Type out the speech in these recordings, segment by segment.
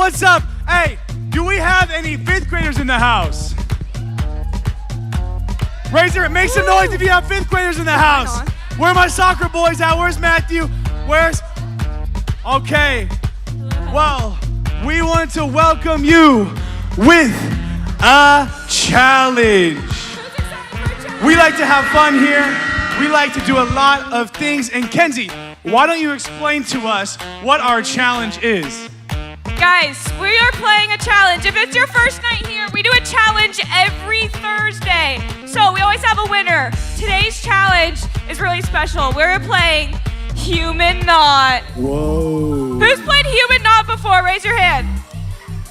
what's up? Hey, do we have any 5th graders in the house? Raise your, make some noise if you have 5th graders in the house. Where are my soccer boys at? Where's Matthew? Where's? Okay. Well, we want to welcome you with a challenge. We like to have fun here. We like to do a lot of things. And Kenzie, why don't you explain to us what our challenge is? Guys, we are playing a challenge. If it's your first night here, we do a challenge every Thursday. So we always have a winner. Today's challenge is really special. We're playing Human Knot. Whoa. Who's played Human Knot before? Raise your hand.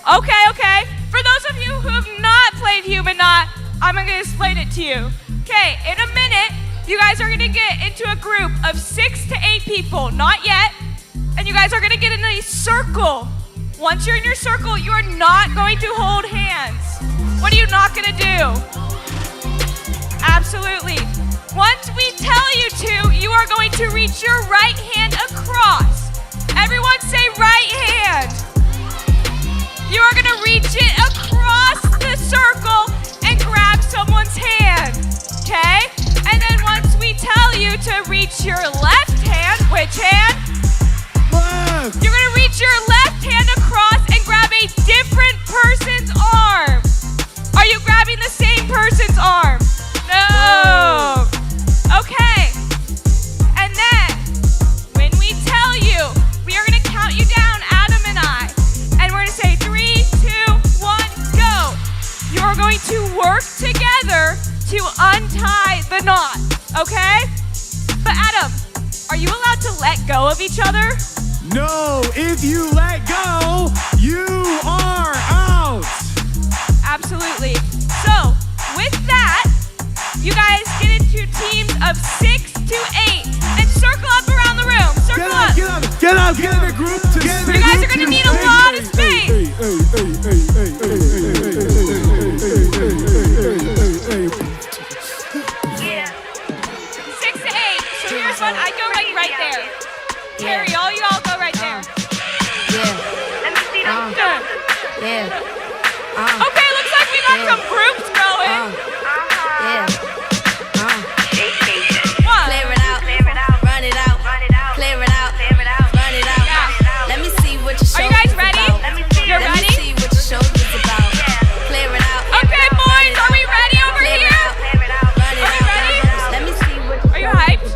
Okay. For those of you who have not played Human Knot, I'm going to explain it to you. Okay, in a minute, you guys are going to get into a group of 6 to 8 people. Not yet. And you guys are going to get in a circle. Once you're in your circle, you are not going to hold hands. What are you not going to do? Absolutely. Once we tell you to, you are going to reach your right hand across. Everyone say right hand. You are going to reach it across the circle and grab someone's hand, okay? And then once we tell you to reach your left hand, which hand? Left. You're going to reach your left hand across and grab a different person's arm. Are you grabbing the same person's arm? No. Okay. And then, when we tell you, we are going to count you down, Adam and I. And we're going to say 3, 2, 1, go. You are going to work together to untie the knot, okay? But Adam, are you allowed to let go of each other? No, if you let go, you are out. Absolutely. So, with that, you guys get into teams of 6 to 8 and circle up around the room. Circle up. Get in a group. You guys are going to need a lot of space. 6 to 8. So here's one. I go like right there. Terry, all you all go right there. Okay, looks like we got some groups going. Clear it out, run it out, clear it out, run it out. Yeah. Let me see what your Are you guys ready? You're Let ready? me see what your shoulders about. Clear it out. Okay, boys, are we ready over here? Run it Are we ready? out. Let me see what Are you hyped?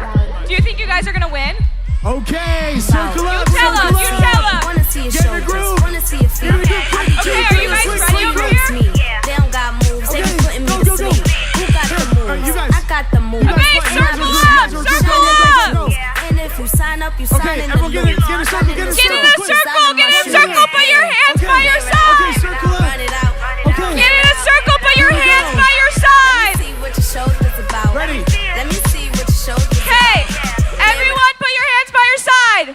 Do you think you guys are gonna win? Okay, circle up. You tell us. You tell us. Wanna see your Get in a shoulders, group. wanna see your feet. Okay, are you guys ready over here? They don't got moves, they be Okay, putting me go, to go, go. sleep. Who got the moves? you guys. I got the moves. Okay, circle up. Circle up. And if you sign up, you sign Okay, in everyone the get in loop. a circle, get in a Get in a circle. circle. Get in a circle. Put your hands by your Okay, side. circle up. Run it out. Okay. Get in a circle. Put your Here we hands go. by your side. See what your shoulders about. Ready. Let me see what your shoulders Okay, about. everyone, put your hands by your side.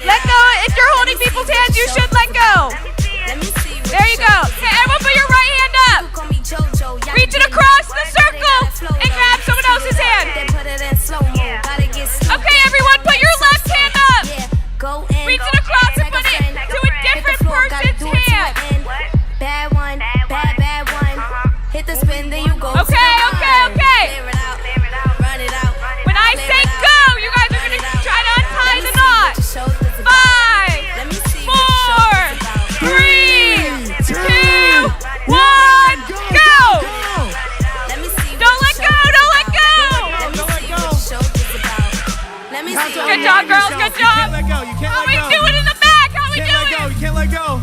Let go. If you're holding people's hands, you should let go. Let me see what There you go. Okay, everyone, put your right hand up. Call me JoJo. Y'all Reach it get across me. the circle and grab someone else's hand. Then put it in slow mo. Gotta get slow. Okay, everyone, put your left hand up. Yeah, go in. Reach it across and put it to a different person's hand. Bad one, bad one. Hit the spin, then you go. to Okay, the okay, line. okay. Clear it out, run it out. When I say go, you guys are going to try to untie the knot. 5, Let me see 4, what your 3, 2, 1, go. Let me see Don't let go, don't let go. Let me see what your shoulders about. Let me see. Good job, girls, good You can't job. let go. You can't How let we go. doing in the back? How we You can't let go. doing? You can't let go.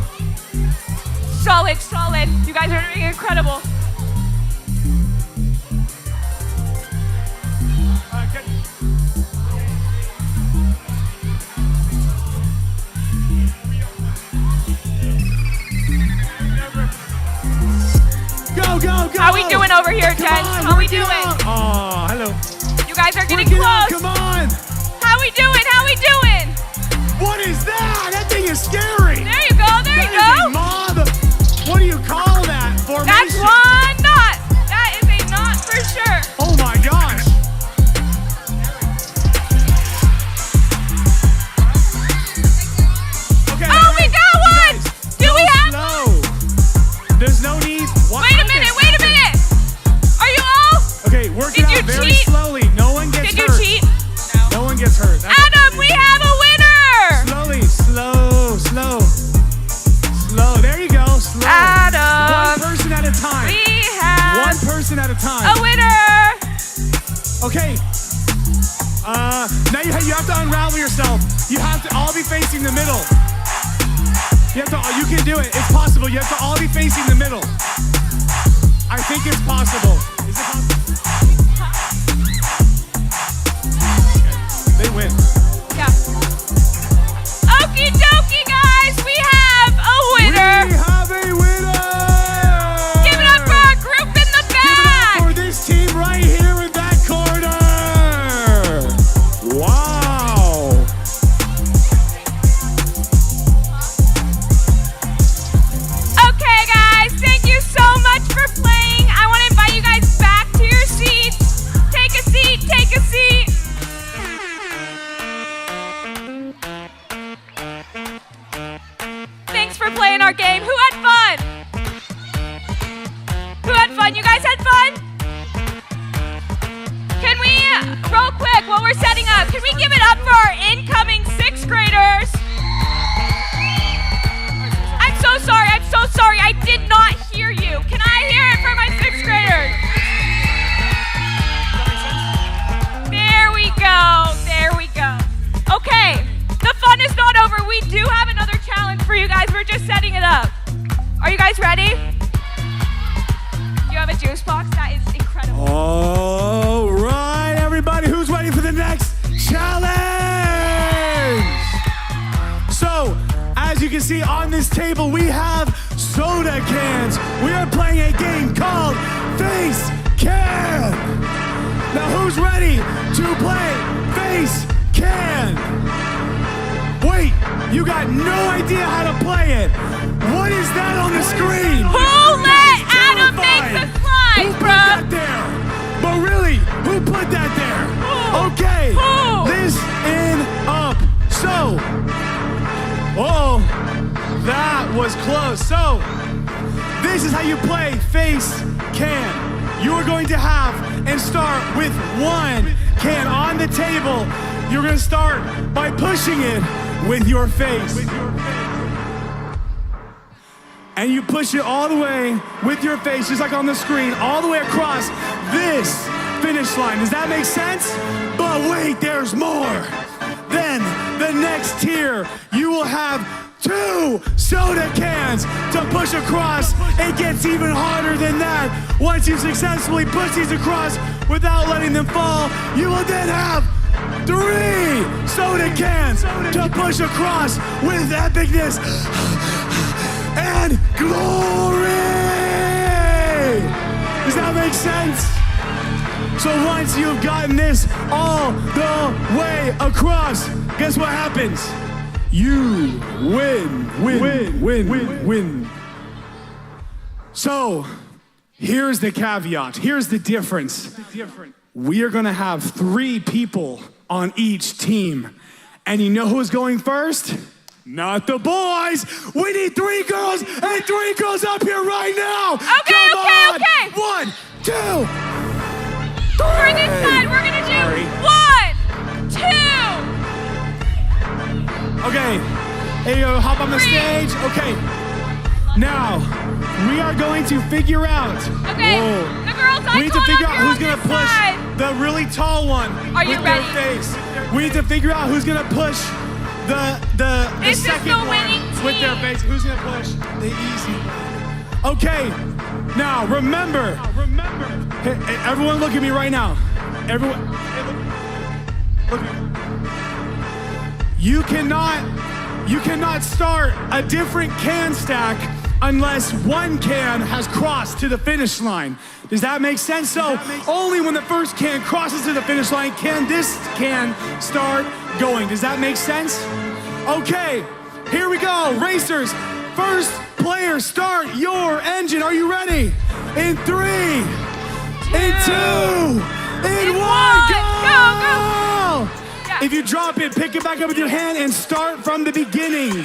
Solid. You guys are doing incredible. Go. How we doing over here, Come Jen? on, How we work it doing? out. Oh, hello. You guys are getting Work it out, close. come on. How we doing? How we doing? What is that? That thing is scary. There you go. There you That is a go. mob. What do you call that? Formation? That's one knot. That is a knot for sure. Oh my gosh. Okay. Oh, we go. time. We have One person at a time. a winner. Okay. Now you have to unravel yourself. You have to all be facing the middle. You can do it. It's possible. You have to all be facing the middle. I think it's possible. Is it possible? They win. Yeah. Okie dokie, guys. We have a winner. We have a winner. Give it up for our group in the Give it back. up for this team right here in that corner. Wow. Okay, guys. Thank you so much for playing. I want to invite you guys back to your seats. Take a seat. Take a seat. Thanks for playing our game. Who had fun? Who had fun? You guys had fun? Can we, real quick, while we're setting up, can we give it up for our incoming 6th graders? I'm so sorry. I'm so sorry. I did not hear you. Can I hear it for my 6th graders? There we go. There we go. Okay. The fun is not over. We do have another challenge for you guys. We're just setting it up. Are you guys ready? Do you have a juice box? That is incredible. All right, everybody, who's ready for the next challenge? So, as you can see on this table, we have soda cans. We are playing a game called Face Can. Now, who's ready to play Face Can? Wait, you got no idea how to play it. What is that on the screen? Who let Adam make the slide, Who put bro? that there? But really, who put that there? Who? Okay, Who? listen up. So, that was close. So, this is how you play Face Can. You are going to have and start with one can on the table. You're going to start by pushing it with your face. And you push it all the way with your face, just like on the screen, all the way across this finish line. Does that make sense? But wait, there's more. Then the next tier, you will have 2 soda cans to push across. It gets even harder than that. Once you successfully push these across without letting them fall, you will then have 3 soda cans to push across with epicness and glory. Does that make sense? So once you've gotten this all the way across, guess what happens? You win. So here's the caveat. Here's the difference. We are gonna have 3 people on each team. And you know who's going first? Not the boys. We need 3 girls and 3 girls up here right now. Okay. 1, 2, 3. For this side, we're gonna do 1, 2. Okay, here you go, hop on the 3. stage. Okay, now we are going to figure out. Okay, the girls, We need to figure out who's gonna push side. the really tall one Are you with ready? their face. We need to figure out who's gonna push the This is second the one winning with their team. face. Who's gonna push the easy one? Okay, now remember. Hey, everyone look at me right now. Everyone, hey, look at me. You cannot start a different can stack unless one can has crossed to the finish line. Does that make sense? So only when the first can crosses to the finish line can this can start going. Does that make sense? Okay, here we go. Racers, first player, start your engine. Are you ready? In 3, in 2, in 1, go! If you drop it, pick it back up with your hand and start from the beginning.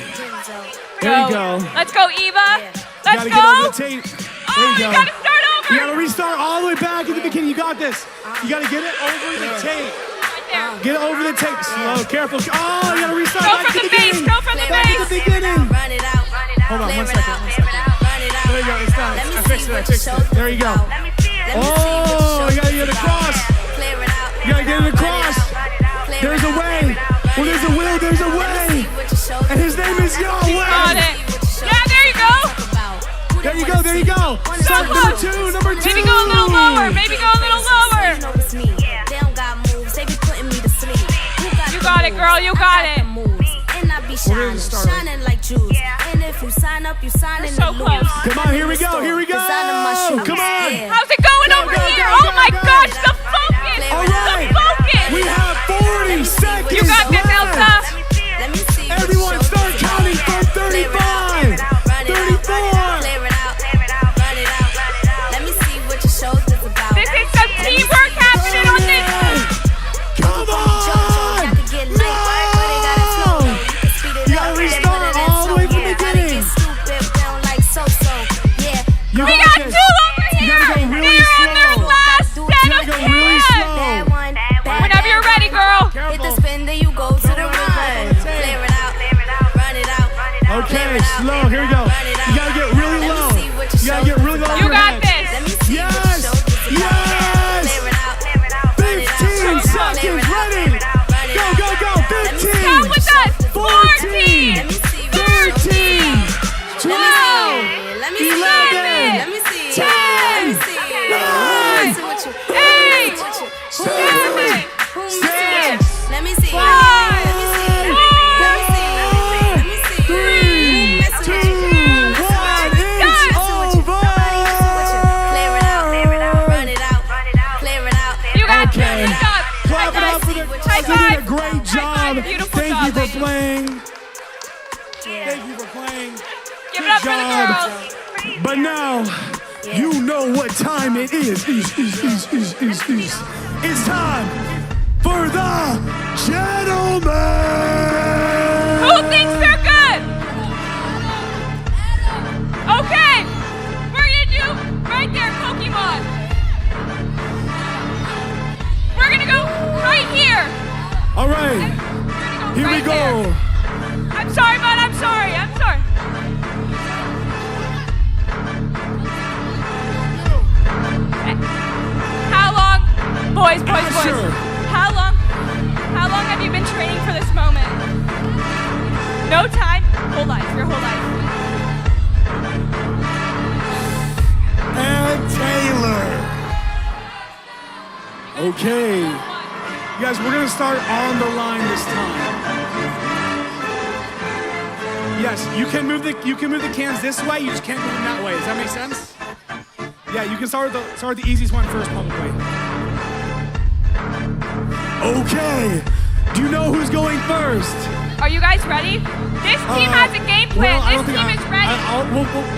There you go. Let's go, Eva. Let's You gotta go. get over the tape. There you go. You gotta start over. You gotta restart all the way back at the beginning. You got this. You gotta get it over the tape. Right there. Get it over the tape. Slow, careful. Oh, you gotta restart Go back from to the the base. beginning. Go from the Back base. at the beginning. Run it out. Hold on, Clear 1 it second. out. Run it out. There you go. It's done. I fixed it. There you go. Oh, you gotta get across. You gotta get it across. There's a way. Well, there's a will. There's a way. And his name is Yahweh. Got it. Yeah, there you go. There you go. There you go. So close. Number two. Maybe go a little lower. Maybe go a little lower. You got it, girl. You got it. Shining like Jews. And if you sign up, you sign in So the close. Come on, here we go. Here we go. Come on. How's it going over here? Oh my gosh, the focus. All right. The focus. We have 40 seconds. You got this, left. Elsa. Everyone start counting from 35, 34. This is some teamwork happening on this. Come on. No. You gotta restart all the way from the beginning. You We got two over here. They're on their last set of hands. Whenever you're ready, girl. Hit the spin, then you go to the run. Clear it out, run it out. Okay, slow. Here we go. You gotta get really low. You gotta get really low. You got this. Yes. Yes. 15 seconds. Ready. Go. 15. Count with us. 14. 13. 12. 11. 10. 9. 8. 7. 6. 5. 3. 2. 1. It's over. You got Okay. this. Good job. Clap it up for the High guys. They did a five. great job. Beautiful Thank job, you for ladies. playing. Thank you for playing. Give it up for the job. girls. But now, you know what time it is. It's time for the gentleman. Who thinks they're good? Okay. We're gonna do right there, Pokemon. We're gonna go right here. All right, We're gonna here we right go. there. I'm sorry, bud. I'm sorry. How long, boys? Asher. How long have you been training for this moment? No time. Whole life. Your whole life. And Taylor. Okay. You guys, we're gonna start on the line this time. Yes, you can move the cans this way, you just can't move them that way. Does that make sense? Yeah, you can start with the easiest one first, probably. Okay. Do you know who's going first? Are you guys ready? This team has a game plan. Well, This team is ready.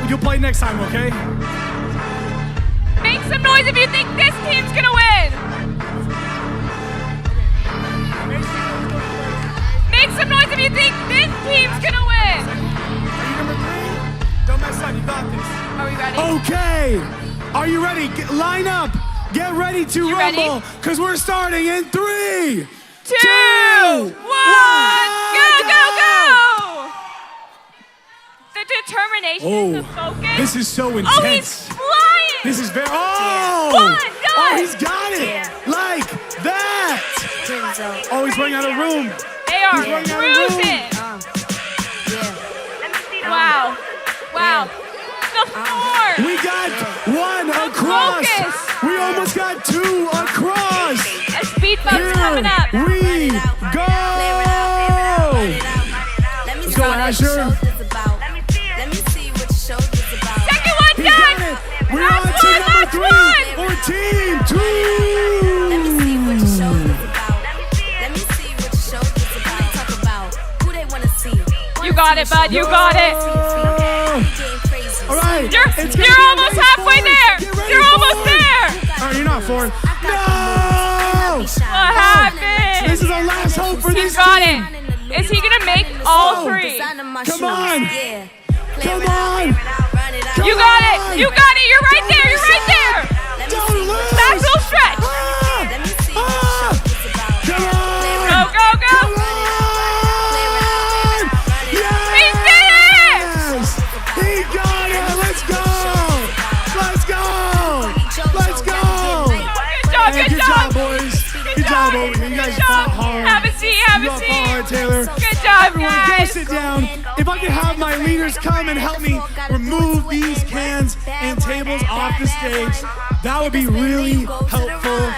You'll play next time, okay? Make some noise if you think this team's gonna win. Make some noise if you think this team's gonna win. Are you number 3? Don't mess up, you got this. Are we ready? Okay. Are you ready? Line up. Get ready to You ready? rumble, because we're starting in 3, 2, 1, go! The determination, the focus. This is so intense. Oh, he's flying! This is very. One, done. Oh, he's got it. Like that. Oh, he's running out of room. They are He's running out of room. cruising. Wow. The 4. We got 1 across. focus. We almost got 2 across. A speed bump's coming up. Here we go. Let's go, Asher. Second one He done. got it. We're on to number 3 for team 2. You got it, bud. You got it. All right. You're almost halfway there. You're almost there. All right, you're not 4. No! What happened? This is our last hope for He this got team. it. Is he gonna make all 3? Come on. Come on. You got it. You got it. You're right there. You're right there. Don't lose. Back little stretch. Come on. Go. Come on. Yes. He did it. He got it. Let's go. have You a got seat. Paul and Taylor. Good job, Everyone, go guys. sit down. If I could have my leaders come and help me remove these cans and tables off the stage, that would be really helpful.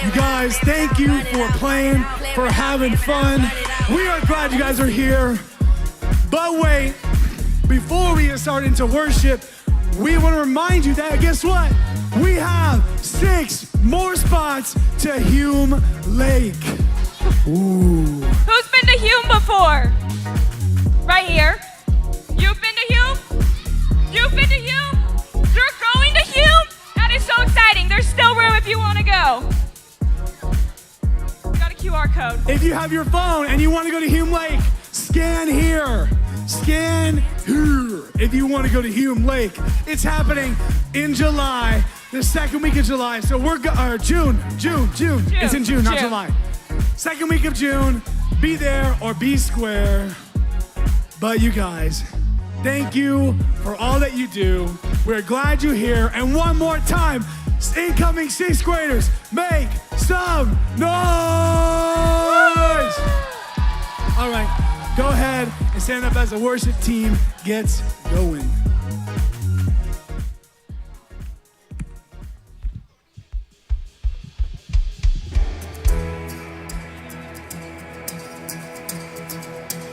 You guys, thank you for playing, for having fun. We are glad you guys are here. But wait, before we get started into worship, we want to remind you that, guess what? We have 6 more spots to Hume Lake. Ooh. Who's been to Hume before? Right here. You've been to Hume? You've been to Hume? You're going to Hume? That is so exciting. There's still room if you want to go. Got a QR code. If you have your phone and you want to go to Hume Lake, scan here. Scan here if you want to go to Hume Lake. It's happening in July, the second week of July. So we're June. It's in June, not July. Second week of June. Be there or be square. But you guys, thank you for all that you do. We're glad you're here. And one more time, incoming 6th graders, make some noise! All right, go ahead and stand up as the worship team gets going.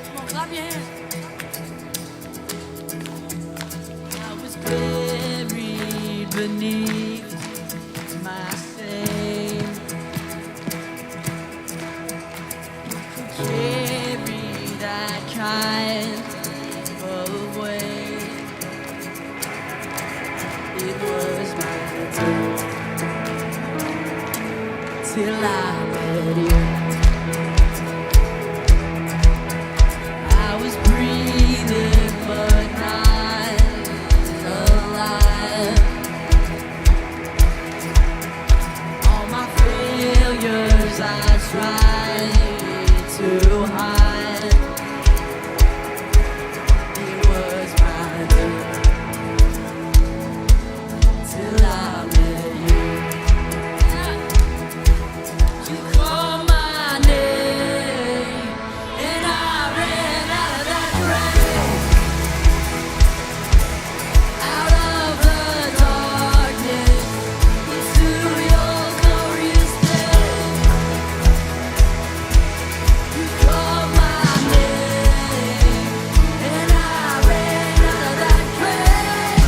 Come on, clap your hands. I was buried beneath my shame. Carry that kind of weight. It was my turn till I met you. I was breathing but not alive. All my failures I tried to hide. It was my day till I met you. You called my name and I ran out of that grave, out of the darkness into your glorious day. You called my name and I ran out of that grave,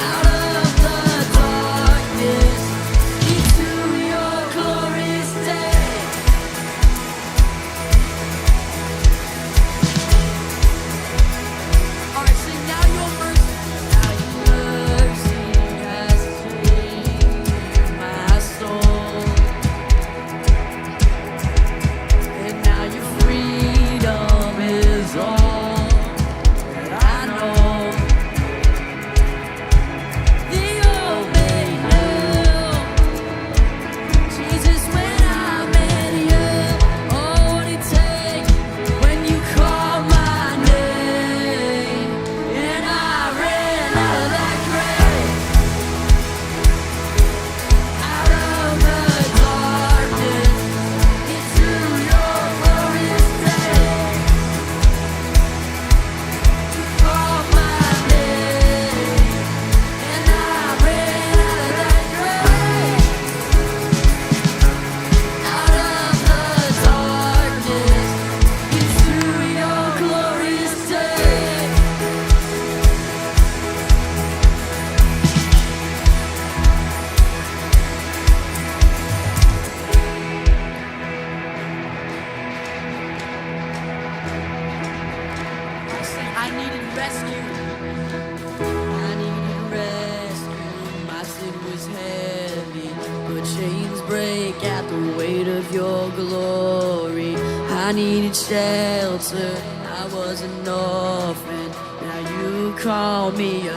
out of the darkness into your glorious day. All right, sing now your mercy. Now your mercy has changed my soul, and now your freedom is all that I know. The old made new. Jesus, when I met you, oh, what it take when you called my name, and I ran out of that grave, out of the darkness into your glorious day. You called my name, and I ran out of that grave, out of the darkness into your glorious day. I needed rescue. I needed rescue. My sin was heavy, but chains break at the weight of your glory. I needed shelter. I was an orphan. Now you call me a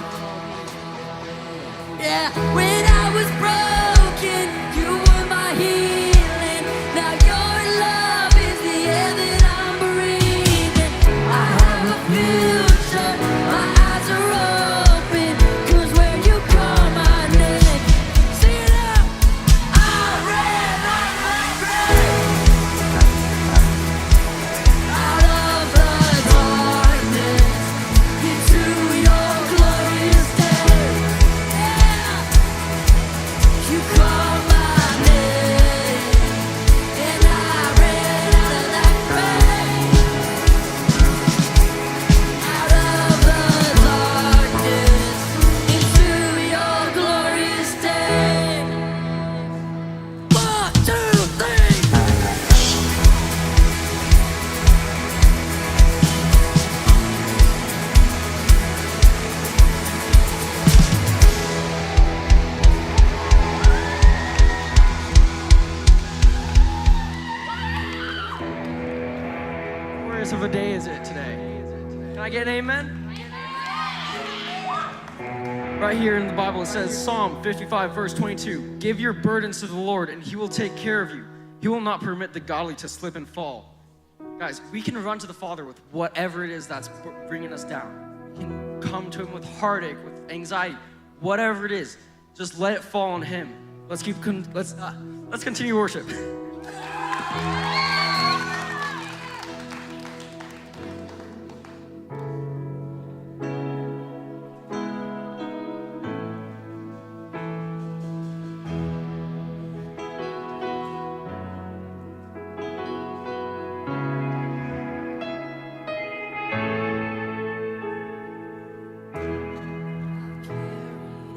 yeah. When I was broken, you were my healing. Now your love is the air that I'm breathing. I have a future. My eyes are open. 'Cause when you call my name, sing it out. I ran out of my grave. of a day is it today? Can I get an amen? Right here in the Bible it says, Psalm 55 verse 22, give your burdens to the Lord and he will take care of you. He will not permit the godly to slip and fall. Guys, we can run to the Father with whatever it is that's bringing us down. We can come to him with heartache, with anxiety, whatever it is. Just let it fall on him. Let's continue worship.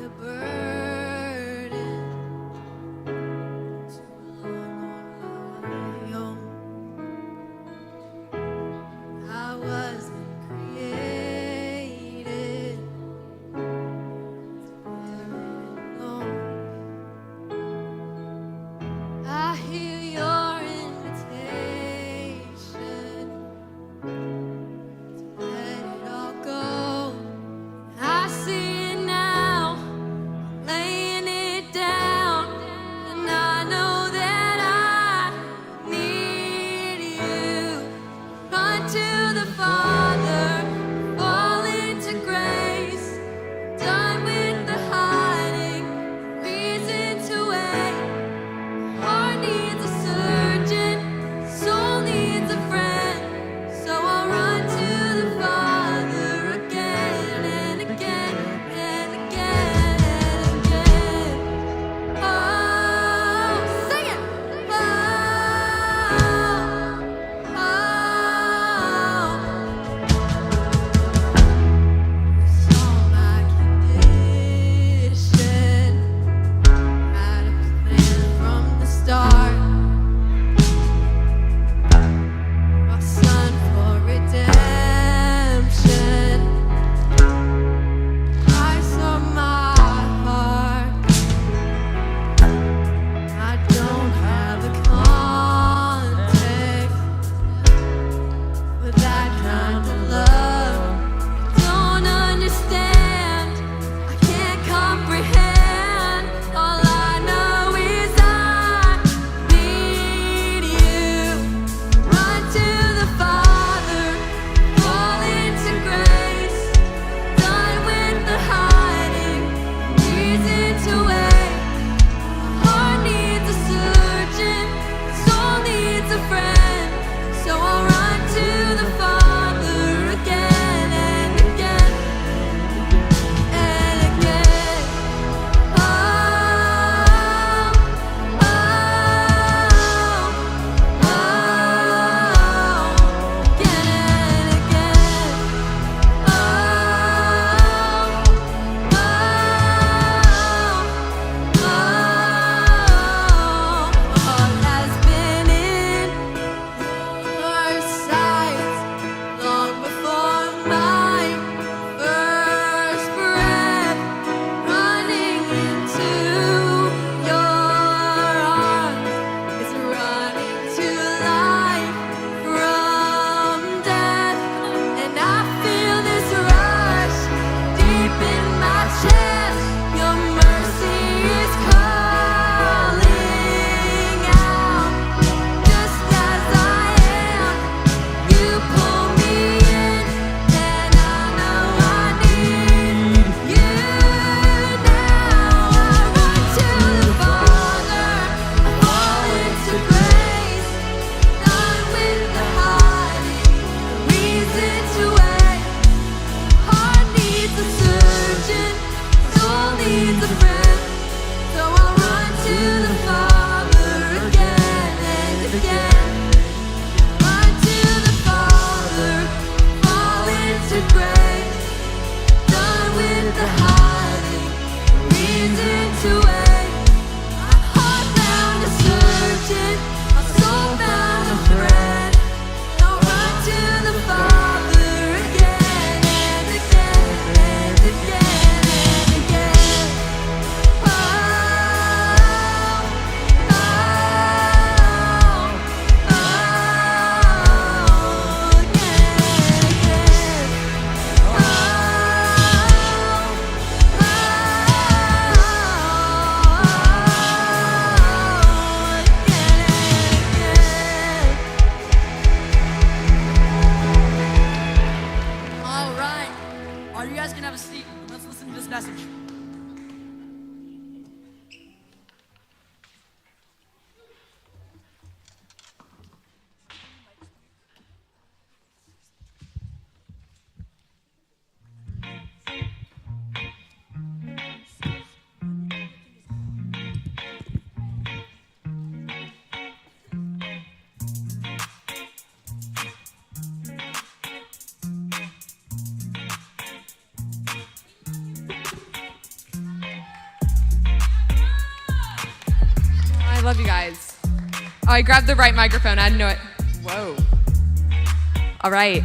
The burden too long on seat and let's listen to this message. I love you guys. Oh, I grabbed the right microphone. I didn't know it. Whoa. All right.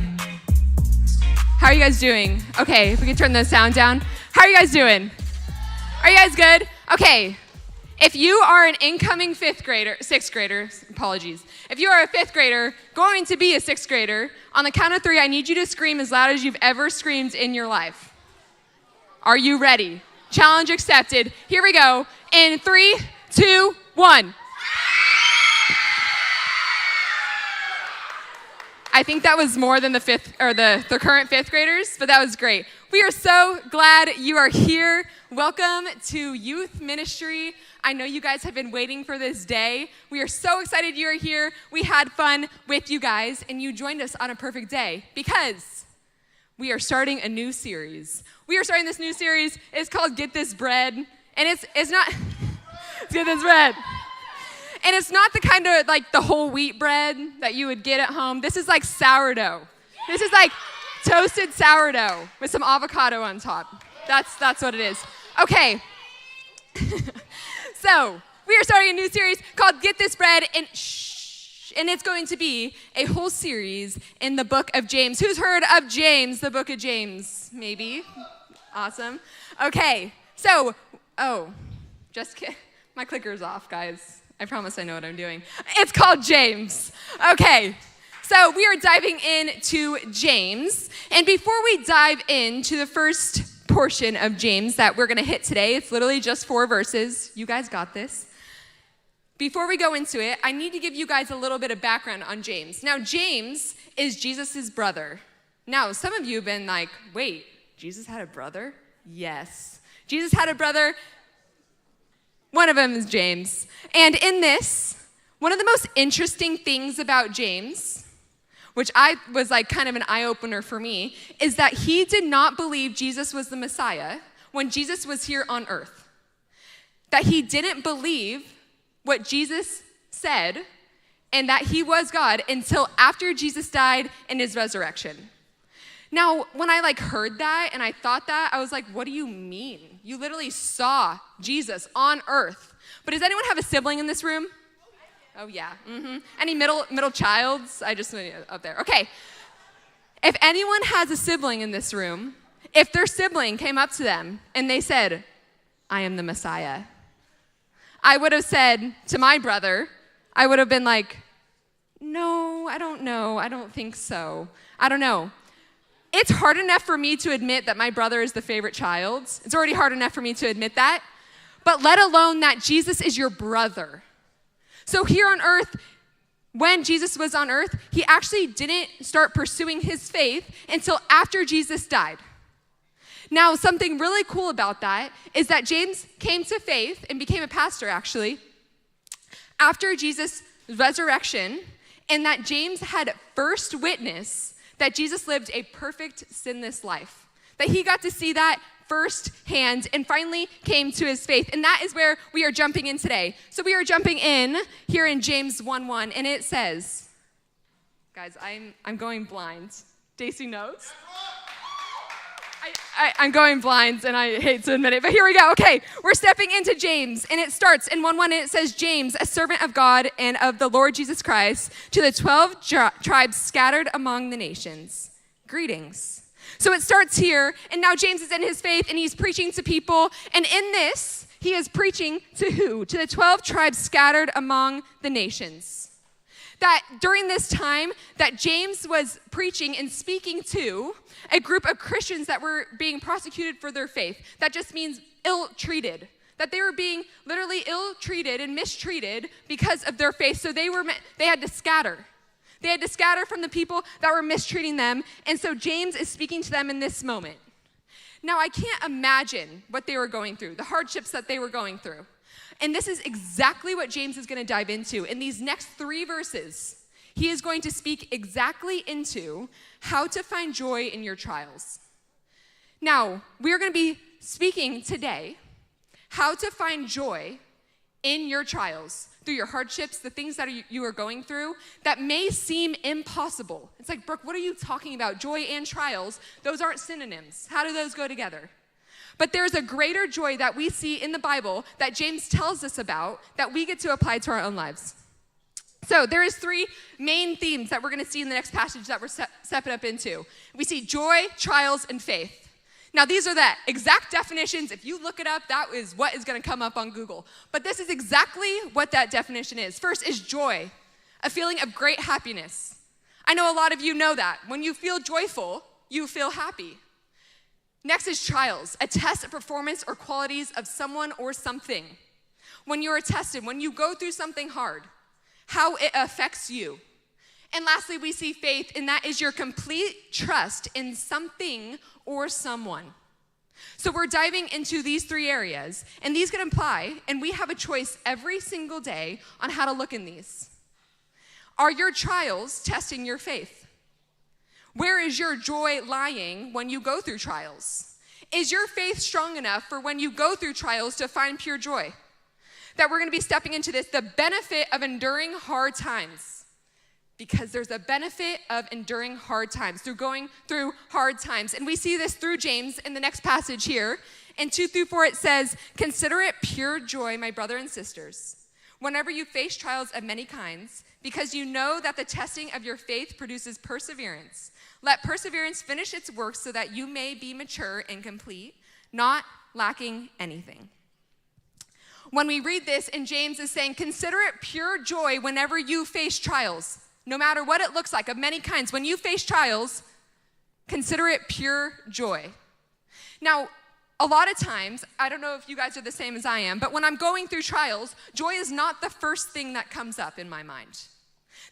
How are you guys doing? Okay, if we can turn the sound down. How are you guys doing? Are you guys good? Okay. If you are an incoming sixth grader, apologies. If you are a fifth grader, going to be a sixth grader, on the count of 3, I need you to scream as loud as you've ever screamed in your life. Are you ready? Challenge accepted. Here we go. In 3, 2, 1. I think that was more than the current fifth graders, but that was great. We are so glad you are here. Welcome to youth ministry. I know you guys have been waiting for this day. We are so excited you are here. We had fun with you guys, and you joined us on a perfect day because we are starting a new series. We are starting this new series. It's called Get This Bread, and it's not Get This Bread. And it's not the kind of like the whole wheat bread that you would get at home. This is like sourdough. This is like toasted sourdough with some avocado on top. That's what it is. Okay. So we are starting a new series called Get This Bread, and it's going to be a whole series in the book of James. Who's heard of James, the book of James? Maybe. Awesome. Okay. So, just kidding. My clicker's off, guys. I promise I know what I'm doing. It's called James. Okay, so we are diving into James. And before we dive into the first portion of James that we're going to hit today, it's literally just 4 verses. You guys got this. Before we go into it, I need to give you guys a little bit of background on James. Now, James is Jesus' brother. Now, some of you have been like, wait, Jesus had a brother? Yes. Jesus had a brother. One of them is James. And in this, one of the most interesting things about James, which I was like kind of an eye-opener for me, is that he did not believe Jesus was the Messiah when Jesus was here on earth. That he didn't believe what Jesus said and that he was God until after Jesus died in his resurrection. Now, when I heard that and I thought that, I was like, what do you mean? You literally saw Jesus on earth. But does anyone have a sibling in this room? Oh, yeah. Any middle childs? I just up there. Okay. If anyone has a sibling in this room, if their sibling came up to them and they said, I am the Messiah, I would have said to my brother, I would have been like, no, I don't know. I don't think so. I don't know. It's hard enough for me to admit that my brother is the favorite child. It's already hard enough for me to admit that. But let alone that Jesus is your brother. So here on earth, when Jesus was on earth, he actually didn't start pursuing his faith until after Jesus died. Now, something really cool about that is that James came to faith and became a pastor, actually, after Jesus' resurrection, and that James had first witness that Jesus lived a perfect, sinless life. That he got to see that firsthand and finally came to his faith. And that is where we are jumping in today. So we are jumping in here in James 1:1, and it says, guys, I'm going blind. Daisy knows. I'm going blind, and I hate to admit it, but here we go. Okay, we're stepping into James, and it starts in 1:1, and it says, James, a servant of God and of the Lord Jesus Christ, to the 12 tribes scattered among the nations. Greetings. So it starts here, and now James is in his faith, and he's preaching to people, and in this, he is preaching to who? To the 12 tribes scattered among the nations. That during this time that James was preaching and speaking to a group of Christians that were being prosecuted for their faith. That just means ill-treated. That they were being literally ill-treated and mistreated because of their faith. So they had to scatter. They had to scatter from the people that were mistreating them. And so James is speaking to them in this moment. Now, I can't imagine what they were going through, the hardships that they were going through. And this is exactly what James is going to dive into. In these next 3 verses, he is going to speak exactly into how to find joy in your trials. Now, we are going to be speaking today how to find joy in your trials, through your hardships, the things that you are going through that may seem impossible. It's like, Brooke, what are you talking about? Joy and trials, those aren't synonyms. How do those go together? But there's a greater joy that we see in the Bible that James tells us about that we get to apply to our own lives. So there is 3 main themes that we're going to see in the next passage that we're stepping up into. We see joy, trials, and faith. Now, these are the exact definitions. If you look it up, that is what is going to come up on Google. But this is exactly what that definition is. First is joy, a feeling of great happiness. I know a lot of you know that. When you feel joyful, you feel happy. Next is trials, a test of performance or qualities of someone or something. When you are tested, when you go through something hard, how it affects you. And lastly, we see faith, and that is your complete trust in something or someone. So we're diving into these 3 areas, and these can apply, and we have a choice every single day on how to look in these. Are your trials testing your faith? Where is your joy lying when you go through trials? Is your faith strong enough for when you go through trials to find pure joy? That we're going to be stepping into this, the benefit of enduring hard times. Because there's a benefit of enduring hard times, through going through hard times. And we see this through James in the next passage here. In 2-4, it says, "Consider it pure joy, my brother and sisters, whenever you face trials of many kinds, because you know that the testing of your faith produces perseverance. Let perseverance finish its work so that you may be mature and complete, not lacking anything." When we read this, and James is saying, consider it pure joy whenever you face trials. No matter what it looks like, of many kinds. When you face trials, consider it pure joy. Now, a lot of times, I don't know if you guys are the same as I am, but when I'm going through trials, joy is not the first thing that comes up in my mind.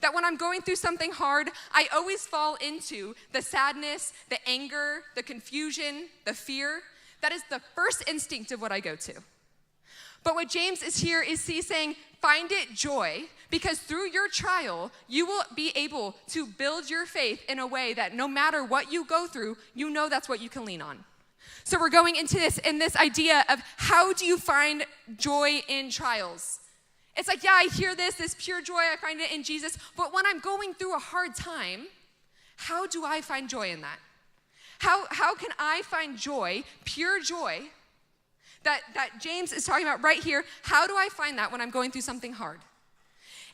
That when I'm going through something hard, I always fall into the sadness, the anger, the confusion, the fear. That is the first instinct of what I go to. But what James is here is he's saying, find it joy, because through your trial, you will be able to build your faith in a way that no matter what you go through, you know that's what you can lean on. So we're going into this idea of how do you find joy in trials? It's like, yeah, I hear this pure joy, I find it in Jesus, but when I'm going through a hard time, how do I find joy in that? How can I find joy, pure joy, that James is talking about right here? How do I find that when I'm going through something hard?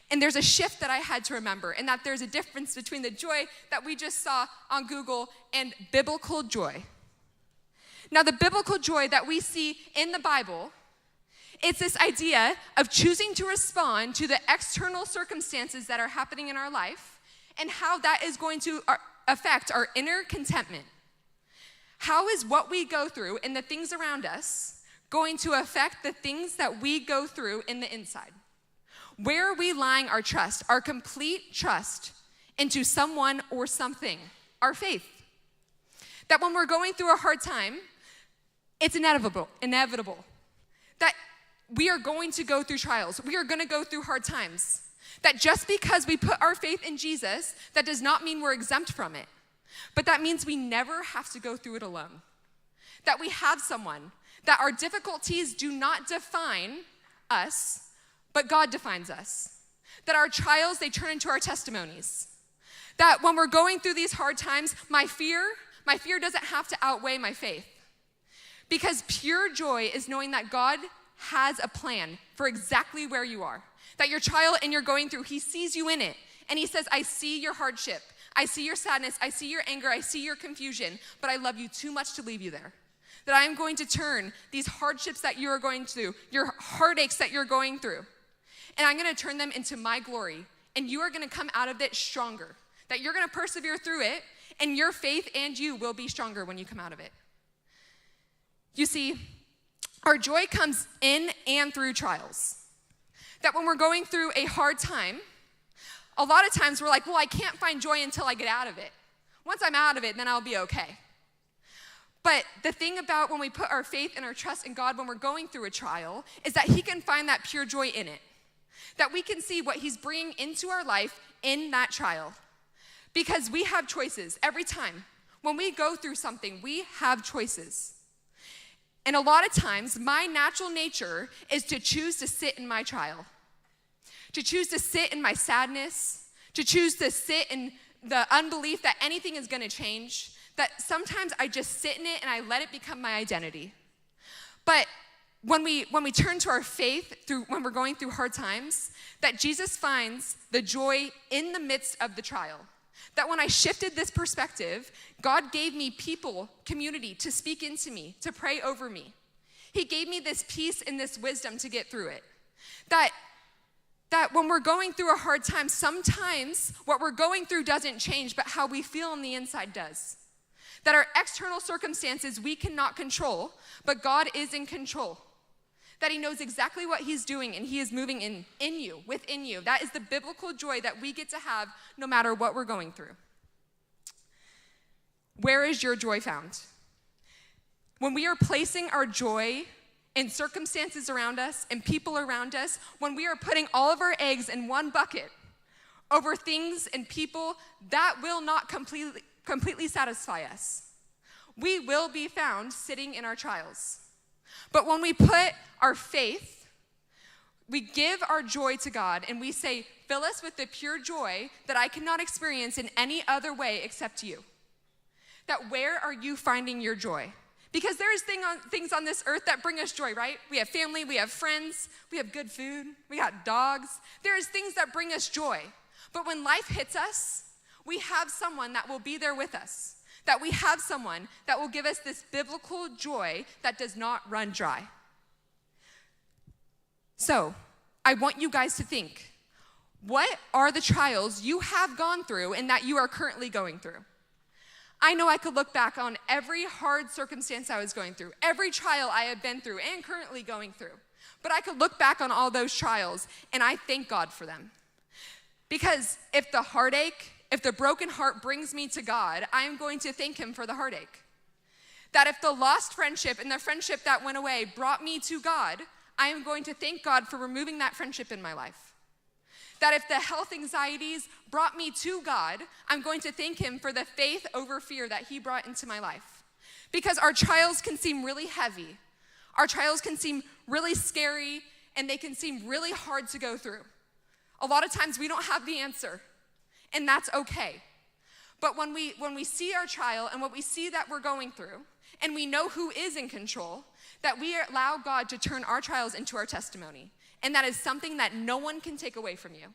And there's a shift that I had to remember, and that there's a difference between the joy that we just saw on Google and biblical joy. Now, the biblical joy that we see in the Bible, it's this idea of choosing to respond to the external circumstances that are happening in our life and how that is going to affect our inner contentment. How is what we go through and the things around us going to affect the things that we go through in the inside? Where are we lying our trust, our complete trust into someone or something, our faith? That when we're going through a hard time, it's inevitable, that we are going to go through trials. We are going to go through hard times. That just because we put our faith in Jesus, that does not mean we're exempt from it. But that means we never have to go through it alone. That we have someone, that our difficulties do not define us, but God defines us. That our trials, they turn into our testimonies. That when we're going through these hard times, my fear doesn't have to outweigh my faith. Because pure joy is knowing that God has a plan for exactly where you are. That your trial and you're going through, he sees you in it. And he says, I see your hardship. I see your sadness. I see your anger. I see your confusion. But I love you too much to leave you there. That I am going to turn these hardships that you are going through, your heartaches that you're going through, and I'm going to turn them into my glory. And you are going to come out of it stronger. That you're going to persevere through it, and your faith and you will be stronger when you come out of it. You see, our joy comes in and through trials. That when we're going through a hard time, a lot of times we're like, well, I can't find joy until I get out of it. Once I'm out of it, then I'll be okay. But the thing about when we put our faith and our trust in God when we're going through a trial is that he can find that pure joy in it. That we can see what he's bringing into our life in that trial. Because we have choices every time. When we go through something, we have choices. And a lot of times, my natural nature is to choose to sit in my trial. To choose to sit in my sadness. To choose to sit in the unbelief that anything is gonna change. That sometimes I just sit in it and I let it become my identity. But when we turn to our faith when we're going through hard times, that Jesus finds the joy in the midst of the trial. That when I shifted this perspective, God gave me people, community to speak into me, to pray over me. He gave me this peace and this wisdom to get through it. That when we're going through a hard time, sometimes what we're going through doesn't change, but how we feel on the inside does. That our external circumstances we cannot control, but God is in control. That he knows exactly what he's doing and he is moving in you, within you. That is the biblical joy that we get to have no matter what we're going through. Where is your joy found? When we are placing our joy in circumstances around us and people around us, when we are putting all of our eggs in one bucket over things and people, that will not completely satisfy us. We will be found sitting in our trials. But when we put our faith, we give our joy to God and we say, fill us with the pure joy that I cannot experience in any other way except you. That where are you finding your joy? Because there is things on this earth that bring us joy, right? We have family, we have friends, we have good food, we got dogs. There is things that bring us joy. But when life hits us, we have someone that will be there with us. That we have someone that will give us this biblical joy that does not run dry. So, I want you guys to think, what are the trials you have gone through and that you are currently going through? I know I could look back on every hard circumstance I was going through, every trial I have been through and currently going through. But I could look back on all those trials and I thank God for them. Because if the heartache, if the broken heart brings me to God, I am going to thank him for the heartache. That if the lost friendship and the friendship that went away brought me to God, I am going to thank God for removing that friendship in my life. That if the health anxieties brought me to God, I'm going to thank him for the faith over fear that he brought into my life. Because our trials can seem really heavy. Our trials can seem really scary and they can seem really hard to go through. A lot of times we don't have the answer. And that's okay. But when we see our trial and what we see that we're going through, and we know who is in control, that we allow God to turn our trials into our testimony. And that is something that no one can take away from you.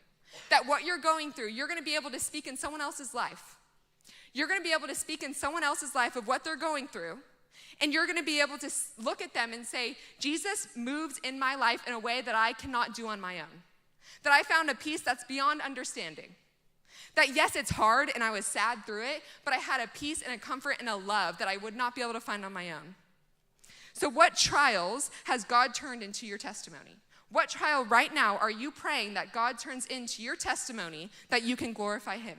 That what you're going through, you're gonna be able to speak in someone else's life. You're gonna be able to speak in someone else's life of what they're going through. And you're gonna be able to look at them and say, Jesus moved in my life in a way that I cannot do on my own. That I found a peace that's beyond understanding. That yes, it's hard and I was sad through it, but I had a peace and a comfort and a love that I would not be able to find on my own. So what trials has God turned into your testimony? What trial right now are you praying that God turns into your testimony that you can glorify him?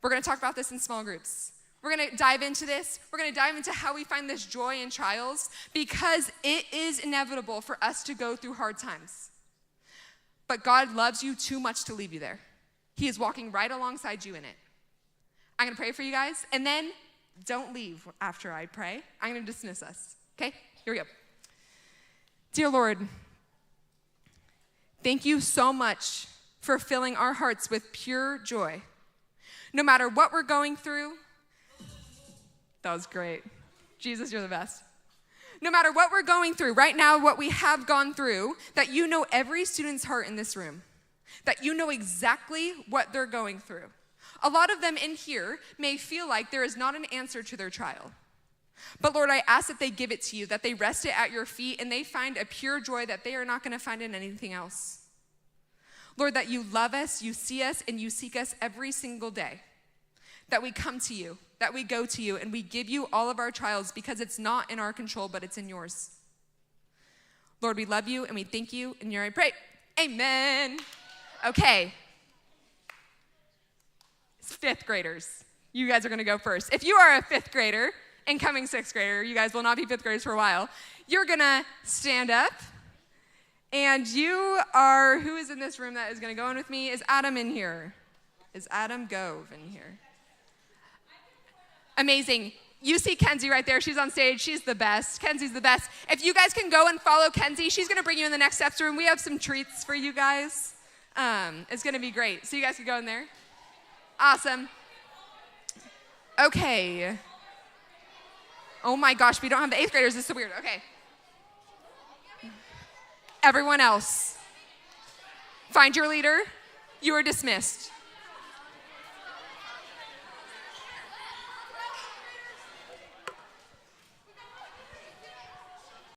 We're gonna talk about this in small groups. We're gonna dive into this. We're gonna dive into how we find this joy in trials because it is inevitable for us to go through hard times. But God loves you too much to leave you there. He is walking right alongside you in it. I'm gonna pray for you guys, and then don't leave after I pray. I'm gonna dismiss us, okay? Here we go. Dear Lord, thank you so much for filling our hearts with pure joy. No matter what we're going through, that was great. Jesus, you're the best. No matter what we're going through, right now, what we have gone through, that you know every student's heart in this room. That you know exactly what they're going through. A lot of them in here may feel like there is not an answer to their trial. But Lord, I ask that they give it to you, that they rest it at your feet, and they find a pure joy that they are not gonna find in anything else. Lord, that you love us, you see us, and you seek us every single day. That we come to you, that we go to you, and we give you all of our trials because it's not in our control, but it's in yours. Lord, we love you, and we thank you, and I pray, amen. Okay. It's fifth graders. You guys are gonna go first. If you are a fifth grader incoming 6th grader. You guys will not be 5th graders for a while. You're gonna stand up. And you are, who is in this room that is gonna go in with me? Is Adam in here? Is Adam Gove in here? Amazing. You see Kenzie right there. She's on stage. She's the best. Kenzie's the best. If you guys can go and follow Kenzie, she's going to bring you in the next steps room. We have some treats for you guys. It's going to be great. So you guys can go in there. Awesome. Okay. Oh my gosh, we don't have the 8th graders. This is so weird. Okay. Everyone else, find your leader. You are dismissed.